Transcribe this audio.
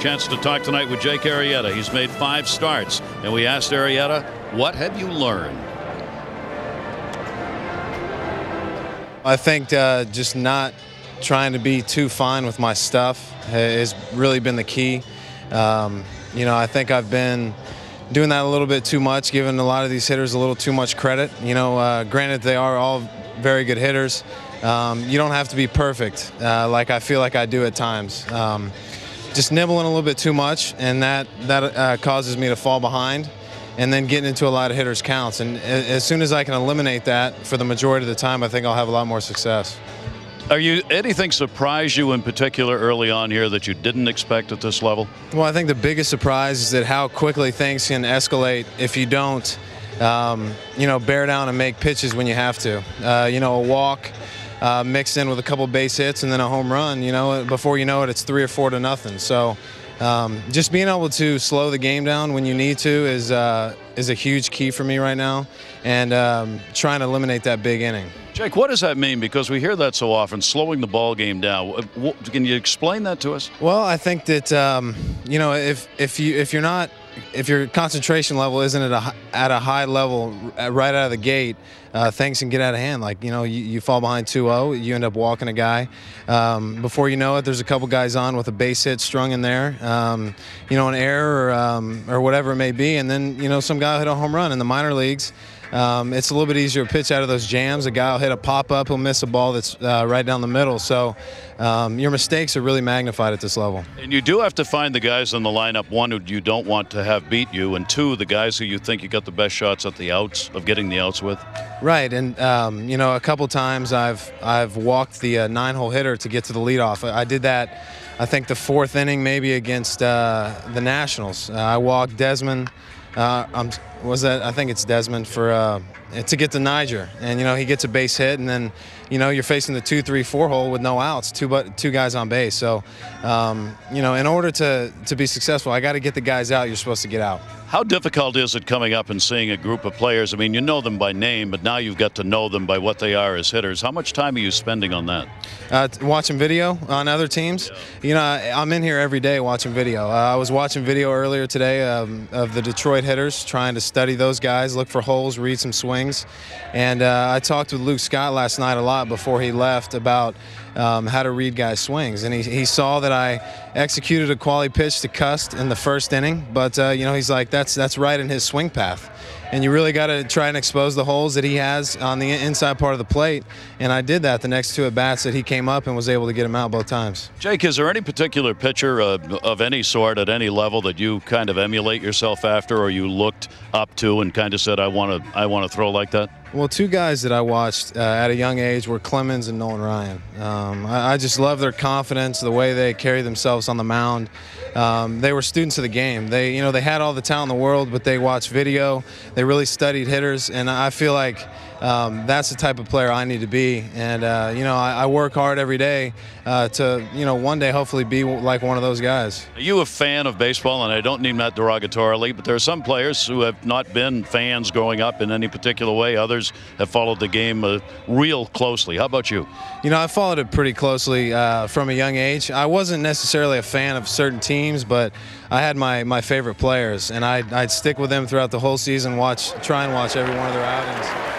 Chance to talk tonight with Jake Arrieta. He's made 5 starts, and we asked Arrieta, what have you learned? I think just not trying to be too fine with my stuff has really been the key. I think I've been doing that a little bit too much, giving a lot of these hitters a little too much credit. Granted, they are all very good hitters. You don't have to be perfect, like I feel like I do at times. Just nibbling a little bit too much, and that causes me to fall behind and then getting into a lot of hitters' counts. And as soon as I can eliminate that for the majority of the time, I think I'll have a lot more success. Anything surprise you in particular early on here that you didn't expect at this level? Well, I think the biggest surprise is that how quickly things can escalate if you don't, bear down and make pitches when you have to. A walk mixed in with a couple base hits and then a home run, before you know it, it's 3 or 4 to nothing. So just being able to slow the game down when you need to is a huge key for me right now, and trying to eliminate that big inning. Jake, what does that mean? Because we hear that so often, slowing the ball game down. Can you explain that to us? Well, I think that if your concentration level isn't at a high level right out of the gate, things can get out of hand. Like, you fall behind 2-0, you end up walking a guy. Before you know it, there's a couple guys on with a base hit strung in there, an error or whatever it may be, and then some guy will hit a home run in the minor leagues. It's a little bit easier to pitch out of those jams. A guy will hit a pop-up, he'll miss a ball that's right down the middle. So your mistakes are really magnified at this level. And you do have to find the guys in the lineup, one, who you don't want to have beat you, and 2, the guys who you think you got the best shots at the outs, of getting the outs with. Right, and a couple times I've walked the 9-hole hitter to get to the leadoff. I did that, I think, the 4th inning maybe against the Nationals. I walked Desmond. I think it's Desmond to get to Niger, and he gets a base hit, and then you're facing the 2, 3, 4 hole with no outs, two guys on base. So in order to be successful, I got to get the guys out you're supposed to get out. How difficult is it coming up and seeing a group of players? I mean, you know them by name, but now you've got to know them by what they are as hitters. How much time are you spending on that? Watching video on other teams. Yeah. I'm in here every day watching video. I was watching video earlier today of the Detroit hitters, trying to study those guys, look for holes, read some swings. And I talked with Luke Scott last night a lot before he left about how to read guys' swings. And he saw that I executed a quality pitch to Cust in the 1st inning, but he's like, that's right in his swing path. And you really got to try and expose the holes that he has on the inside part of the plate. And I did that the next 2 at-bats that he came up and was able to get him out both times. Jake, is there any particular pitcher of any sort at any level that you kind of emulate yourself after, or you looked up to and kind of said, I want to throw like that? Well, 2 guys that I watched at a young age were Clemens and Nolan Ryan. I just love their confidence, the way they carry themselves on the mound. They were students of the game. They had all the talent in the world, but they watched video. They really studied hitters, and I feel like that's the type of player I need to be. And I work hard every day to one day hopefully be like one of those guys. Are you a fan of baseball? And I don't mean that derogatorily, but there are some players who have not been fans growing up in any particular way. Others have followed the game real closely. How about you? I followed it pretty closely from a young age. I wasn't necessarily a fan of certain teams, but I had my favorite players, and I'd stick with them throughout the whole season, try and watch every one of their outings.